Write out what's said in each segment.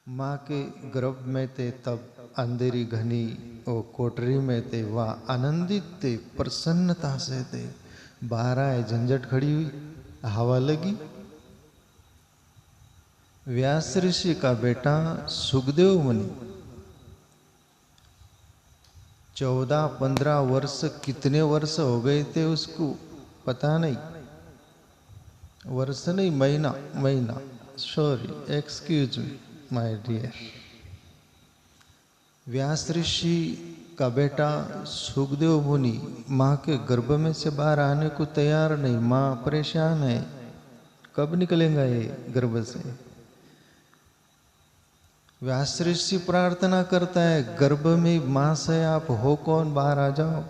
माँ के गर्भ में थे तब अंधेरी घनी वो कोठरी में थे, वह आनंदित थे, प्रसन्नता से थे। बाहर आए, झंझट खड़ी हुई, हवा लगी। व्यास ऋषि का बेटा सुखदेव मुनि 14-15 वर्ष, कितने वर्ष हो गए थे उसको पता नहीं, वर्ष नहीं, महीना महीना, sorry, excuse me my dear. Vyas Rishi का बेटा सुखदेव मुनि माँ के गर्भ में से बाहर आने को तैयार नहीं। माँ परेशान है, कब निकलेगा ये गर्भ से। व्यास ऋषि प्रार्थना करता है, गर्भ में माँ से आप हो कौन, बाहर आ जाओ।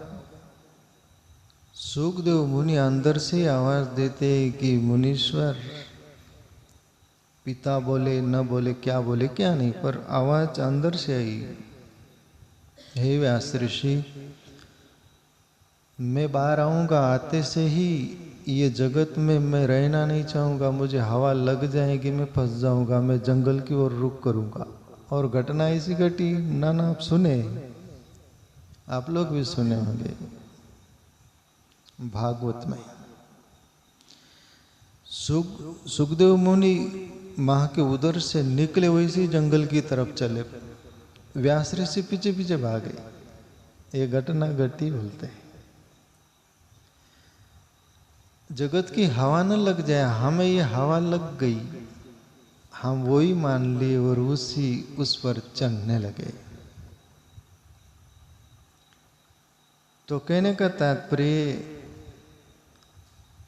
सुखदेव मुनि अंदर से आवाज देते कि मुनीश्वर, पिता बोले न बोले, क्या बोले क्या नहीं, पर आवाज अंदर से आई, हे व्यास ऋषि, मैं बाहर आऊंगा, आते से ही ये जगत में मैं रहना नहीं चाहूंगा, मुझे हवा लग जाएगी, मैं फंस जाऊंगा, मैं जंगल की ओर रुख करूंगा। और घटना ऐसी घटी, ना आप सुने, आप लोग भी सुने होंगे भागवत में। सुखदेव मुनि माँ के उदर से निकले, वैसे जंगल की तरफ चले। व्यास ऋषि पीछे पीछे भागे। ये घटना घटी बोलते हैं। जगत की हवा न लग जाए, हमें ये हवा लग गई, हम वही मान लिए और उस पर चढ़ने लगे। तो कहने का तात्पर्य,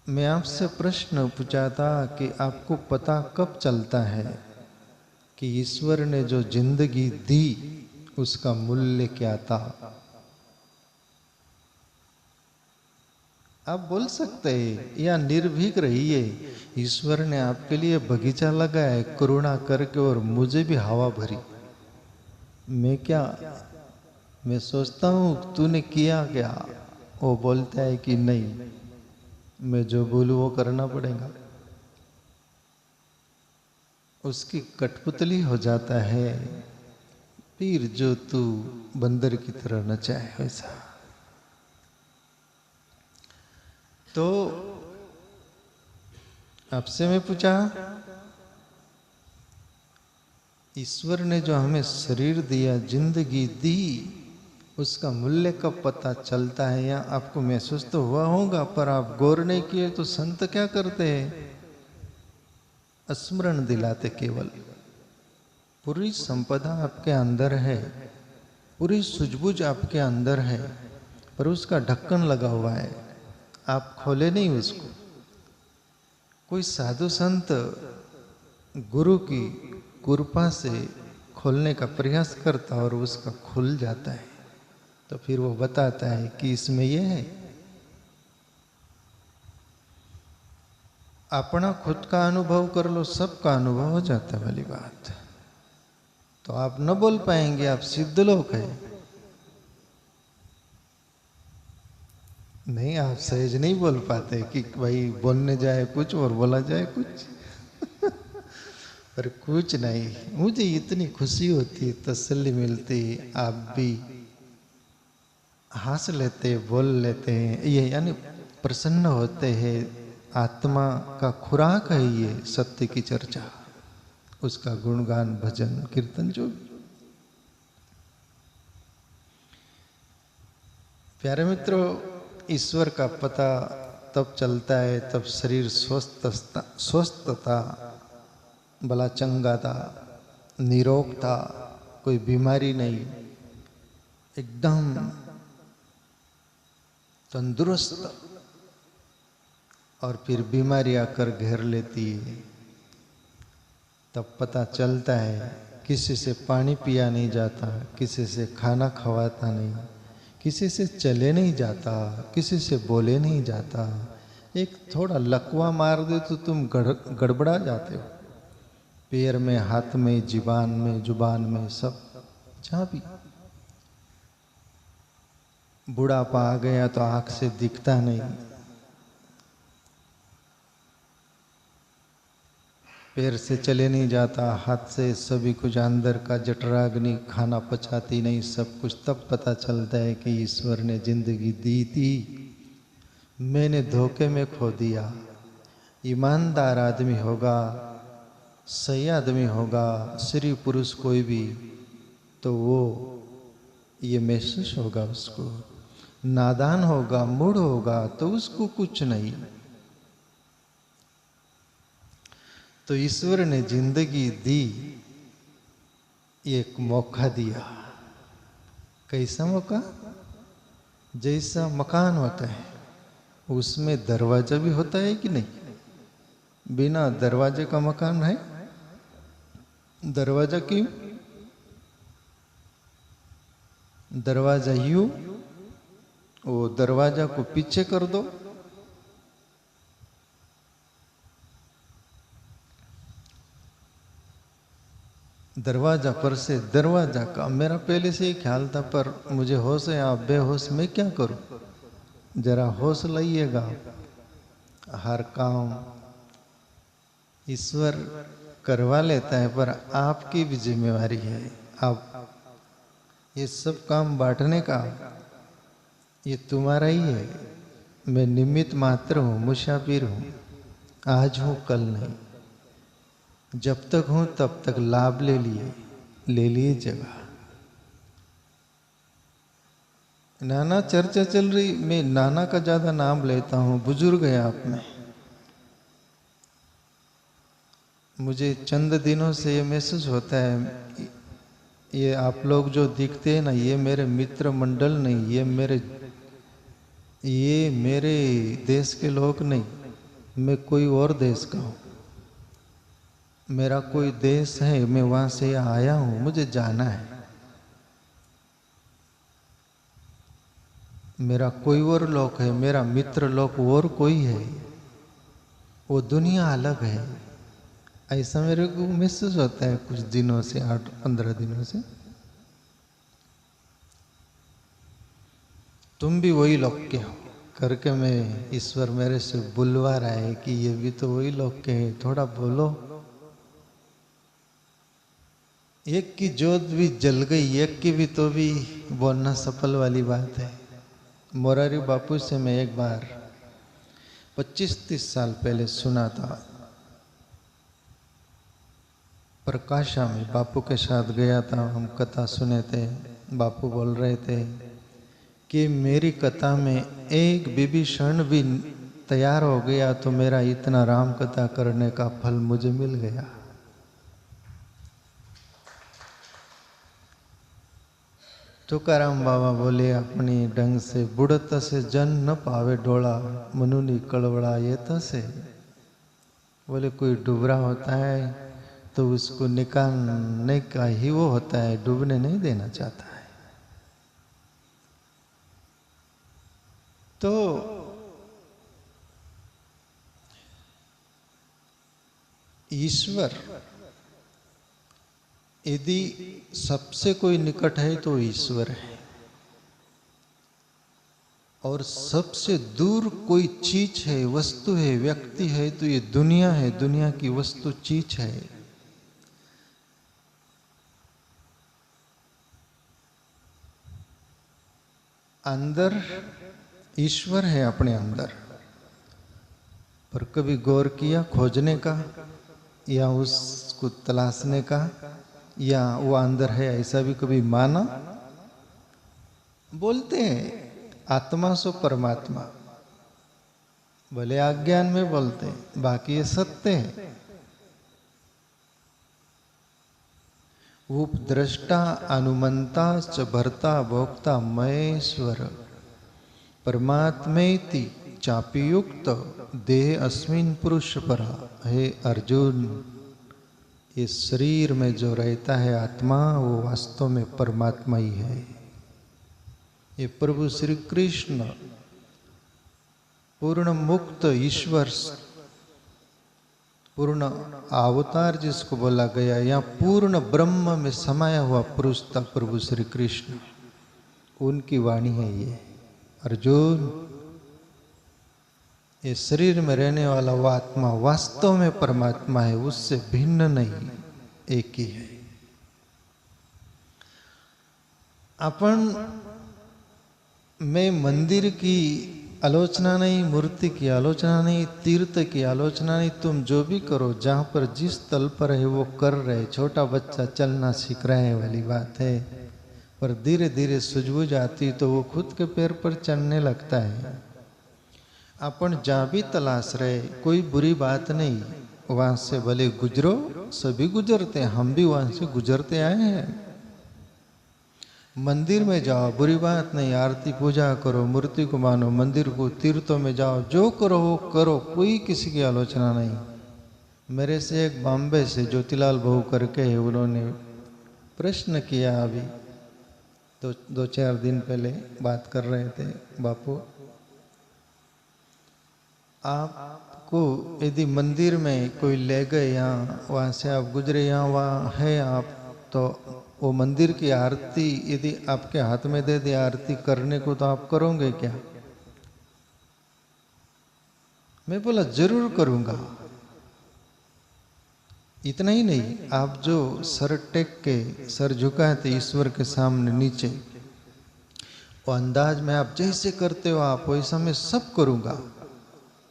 मैं आपसे प्रश्न पूछा था कि आपको पता कब चलता है कि ईश्वर ने जो जिंदगी दी उसका मूल्य क्या था। आप बोल सकते हैं या निर्भीक रहिए, ईश्वर ने आपके लिए बगीचा लगाया है करुणा करके, और मुझे भी हवा भरी। मैं सोचता हूँ तूने किया क्या, वो बोलता है कि नहीं, मैं जो बोलूँ वो करना पड़ेगा। उसकी कठपुतली हो जाता है, फिर जो तू बंदर की तरह नचाए वैसा। तो आपसे मैं पूछा, ईश्वर ने जो हमें शरीर दिया, जिंदगी दी, उसका मूल्य कब पता चलता है। या आपको महसूस तो हुआ होगा, पर आप गौर नहीं किए। तो संत क्या करते हैं, स्मरण दिलाते केवल। पूरी संपदा आपके अंदर है, पूरी सूझबूझ आपके अंदर है, पर उसका ढक्कन लगा हुआ है, आप खोले नहीं उसको। कोई साधु संत गुरु की कृपा से खोलने का प्रयास करता और उसका खुल जाता है, तो फिर वो बताता है कि इसमें ये है। अपना खुद का अनुभव कर लो, सबका अनुभव हो जाता है वाली बात। तो आप न बोल पाएंगे, आप सिद्ध लोग हैं। नहीं, आप सहज नहीं बोल पाते कि भाई बोलने जाए कुछ और बोला जाए कुछ। पर कुछ नहीं, मुझे इतनी खुशी होती, तसल्ली मिलती, आप भी हंस लेते, बोल लेते हैं, ये यानी प्रसन्न होते हैं। आत्मा का खुराक है ये सत्य की चर्चा, उसका गुणगान, भजन, कीर्तन, जो प्यारे मित्रों, ईश्वर का पता तब चलता है तब शरीर स्वस्थता, भला चंगा था, निरोग था, कोई बीमारी नहीं, एकदम तंदुरुस्त। और फिर बीमारी आकर घेर लेती है, तब पता चलता है किसी से पानी पिया नहीं जाता, किसी से खाना खवाता नहीं, किसी से चले नहीं जाता, किसी से बोले नहीं जाता। एक थोड़ा लकवा मार दे तो तुम गड़बड़ा जाते हो, पैर में, हाथ में, जुबान में, सब जहाँ भी। बुढ़ापा आ गया तो आंख से दिखता नहीं। पैर से चले नहीं जाता, हाथ से सभी कुछ, अंदर का जठराग्नि खाना पचाती नहीं, सब कुछ। तब पता चलता है कि ईश्वर ने जिंदगी दी थी, मैंने धोखे में खो दिया। ईमानदार आदमी होगा, सही आदमी होगा, स्त्री पुरुष कोई भी, तो वो ये महसूस होगा उसको। नादान होगा, मूढ़ होगा, तो उसको कुछ नहीं। तो ईश्वर ने जिंदगी दी, एक मौका दिया। कैसा मौका? जैसा मकान होता है उसमें दरवाजा भी होता है कि नहीं? बिना दरवाजे का मकान है? दरवाजा क्यों? दरवाजा यूं, वो दरवाजा को पीछे कर दो, दरवाजा पर से दरवाजा का। मेरा पहले से ही ख्याल था, पर मुझे होश है, आप बेहोश, मैं क्या करूं? जरा होश लाइएगा। हर काम ईश्वर करवा लेता है, पर आपकी भी जिम्मेवारी है। आप ये सब काम बांटने का, ये तुम्हारा ही है। मैं निमित्त मात्र हूँ, मुसाफिर हूँ, आज हूँ कल नहीं। जब तक हूँ तब तक लाभ ले लिए जगह। नाना चर्चा चल रही, मैं नाना का ज्यादा नाम लेता हूँ, बुजुर्ग है आप में। मुझे चंद दिनों से ये महसूस होता है, ये आप लोग जो दिखते हैं ना, ये मेरे मित्र मंडल नहीं, ये मेरे देश के लोग नहीं, मैं कोई और देश का हूँ। मेरा कोई देश है, मैं वहां से आया हूँ, मुझे जाना है। मेरा कोई और लोक है, मेरा मित्र लोक और कोई है, वो दुनिया अलग है। ऐसा मेरे को महसूस होता है कुछ दिनों से, 8-15 दिनों से। तुम भी वही लोक के हो करके मैं, ईश्वर मेरे से बुलवा रहा है कि ये भी तो वही लोक के हैं, थोड़ा बोलो। एक की जोत भी जल गई, एक की भी तो भी बोलना सफल वाली बात है। मोरारी बापू से मैं एक बार 25-30 साल पहले सुना था, प्रकाशा में बापू के साथ गया था, हम कथा सुने थे। बापू बोल रहे थे कि मेरी कथा में एक विभीषण भी तैयार हो गया तो मेरा इतना राम कथा करने का फल मुझे मिल गया। तुकाराम बाबा बोले अपनी ढंग से, बुढ़त से जन न पावे डोला, मनुनी कड़वड़ा ये तसे। बोले कोई डूबरा होता है तो उसको निकालने का ही वो होता है, डूबने नहीं देना चाहता है। तो ईश्वर यदि सबसे कोई निकट है तो ईश्वर है, और सबसे दूर कोई चीज है, वस्तु है, व्यक्ति है तो ये दुनिया है, दुनिया की वस्तु चीज है। अंदर ईश्वर है अपने अंदर, पर कभी गौर किया खोजने का, या उसको तलाशने का, या वो अंदर है ऐसा भी कभी माना? बोलते हैं आत्मा सो परमात्मा, भले अज्ञान में बोलते हैं, बाकी ये सत्य है। उपद्रष्टा अनुमंता च भर्ता भोक्ता महेश्वर परमात्मेति चापियुक्त देह अस्मिन पुरुष परा। हे अर्जुन, ये शरीर में जो रहता है आत्मा, वो वास्तव में परमात्मा ही है। ये प्रभु श्री कृष्ण पूर्ण मुक्त ईश्वर, पूर्ण अवतार जिसको बोला गया, या पूर्ण ब्रह्म में समाया हुआ पुरुष था प्रभु श्री कृष्ण, उनकी वाणी है ये। अर्जुन, ये शरीर में रहने वाला वो आत्मा वास्तव में परमात्मा है, उससे भिन्न नहीं, एक ही है। अपन में मंदिर की आलोचना नहीं, मूर्ति की आलोचना नहीं, तीर्थ की आलोचना नहीं। तुम जो भी करो, जहाँ पर जिस तल पर है वो कर रहे। छोटा बच्चा चलना सीख रहे हैं वाली बात है, पर धीरे धीरे सूझबूझ आती तो वो खुद के पैर पर चढ़ने लगता है। अपन जहाँ भी तलाश रहे, कोई बुरी बात नहीं, वहाँ से भले गुजरो, सभी गुजरते हैं, हम भी वहाँ से गुजरते आए हैं। मंदिर में जाओ, बुरी बात नहीं, आरती पूजा करो, मूर्ति को मानो, मंदिर को, तीर्थों में जाओ, जो करो वो करो, कोई किसी की आलोचना नहीं। मेरे से एक बॉम्बे से ज्योतिलाल बहू करके है, उन्होंने प्रश्न किया, अभी दो चार दिन पहले बात कर रहे थे, बापू आपको यदि मंदिर में कोई ले गए, यहाँ वहाँ से आप गुजरे, यहाँ वहाँ है आप, तो वो मंदिर की आरती यदि आपके हाथ में दे दे आरती करने को, तो आप करोगे क्या? मैं बोला जरूर करूंगा। इतना ही नहीं, आप जो सर टेक के, सर झुकाए थे ईश्वर के सामने नीचे, वो अंदाज में आप जैसे करते हो आप वैसा मैं सब करूंगा।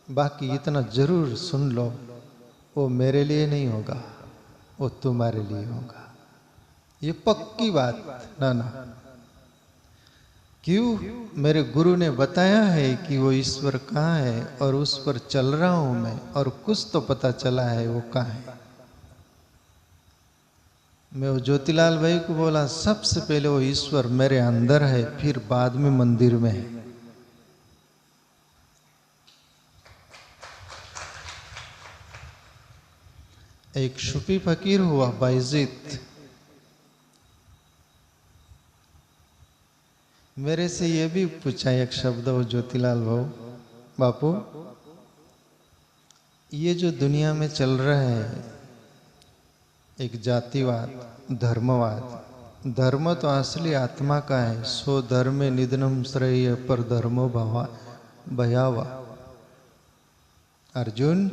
बाकी इतना जरूर सुन लो, वो मेरे लिए नहीं होगा, वो तुम्हारे लिए होगा। ये पक्की बात ना ना। क्यों? मेरे गुरु ने बताया है कि वो ईश्वर कहाँ है और उस पर चल रहा हूं मैं, और कुछ तो पता चला है वो कहाँ है। मैं वो ज्योतिलाल भाई को बोला, सबसे पहले वो ईश्वर मेरे अंदर है, फिर बाद में मंदिर में है। एक सूफी फकीर हुआ बायजीत, मेरे से ये भी पूछा एक शब्द वो ज्योतिलाल भाऊ, बापू ये जो दुनिया में चल रहा है एक जातिवाद, धर्मवाद, धर्म तो असली आत्मा का है। सो धर्मे निधनम श्रेय पर धर्मो भयावा। अर्जुन,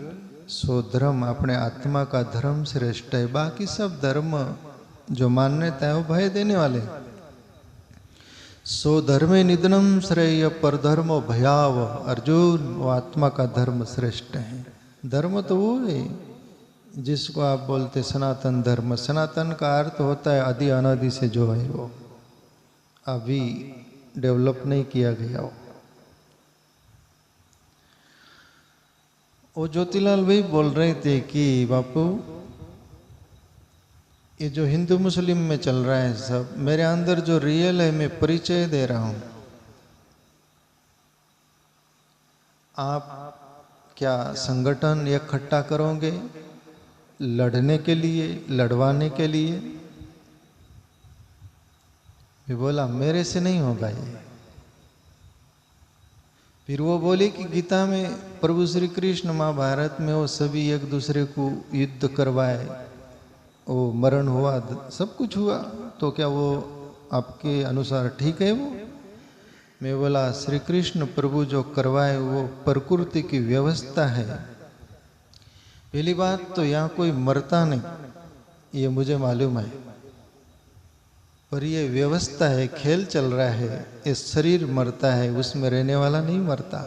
सो धर्म अपने आत्मा का धर्म श्रेष्ठ है, बाकी सब धर्म जो मान्यता है वो भय देने वाले। सो धर्मे निधनम श्रेय पर धर्मो भयाव। अर्जुन, वो आत्मा का धर्म श्रेष्ठ है। धर्म तो वो है जिसको आप बोलते सनातन धर्म। सनातन का अर्थ होता है आदि अनादि से जो है, वो अभी डेवलप नहीं किया गया। वो ज्योतिलाल भाई बोल रहे थे कि बापू ये जो हिंदू मुस्लिम में चल रहा है सब, मेरे अंदर जो रियल है मैं परिचय दे रहा हूं। आप क्या संगठन इकट्ठा करोगे लड़ने के लिए, लड़वाने के लिए? मैं बोला मेरे से नहीं होगा ये। फिर वो बोले कि गीता में प्रभु श्री कृष्ण महाभारत में वो सभी एक दूसरे को युद्ध करवाए, वो मरण हुआ, सब कुछ हुआ, तो क्या वो आपके अनुसार ठीक है वो? मैं बोला श्री कृष्ण प्रभु जो करवाए वो प्रकृति की व्यवस्था है। पहली बात तो यहाँ कोई मरता नहीं, ये मुझे मालूम है, पर ये व्यवस्था है, खेल चल रहा है। ये शरीर मरता है, उसमें रहने वाला नहीं मरता।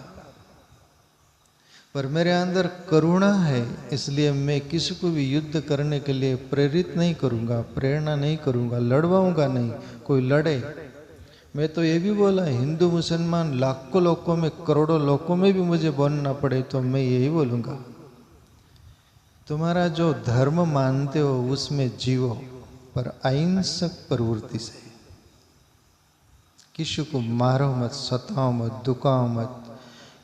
पर मेरे अंदर करुणा है, इसलिए मैं किसी को भी युद्ध करने के लिए प्रेरित नहीं करूँगा, प्रेरणा नहीं करूँगा, लड़वाऊँगा नहीं। कोई लड़े, मैं तो ये भी बोला हिंदू मुसलमान लाखों लोगों में, करोड़ों लोगों में भी मुझे बोलना पड़े तो मैं यही बोलूँगा, तुम्हारा जो धर्म मानते हो उसमें जीवो, पर अहिंसक प्रवृत्ति से। किसी को मारो मत, सताओ मत, दुखाओ मत,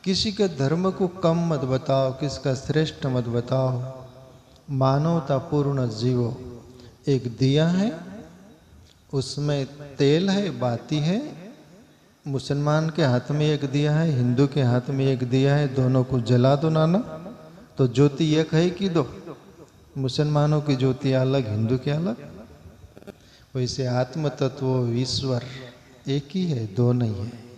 किसी के धर्म को कम मत बताओ, किसका श्रेष्ठ मत बताओ। मानवतापूर्ण जीवो। एक दिया है, उसमें तेल है, बाती है। मुसलमान के हाथ में एक दिया है, हिंदू के हाथ में एक दिया है, दोनों को जला दो नाना, तो ज्योति एक है कि दो? मुसलमानों की ज्योति अलग, हिंदू की अलग। वैसे आत्म तत्व ईश्वर एक ही है, दो नहीं है।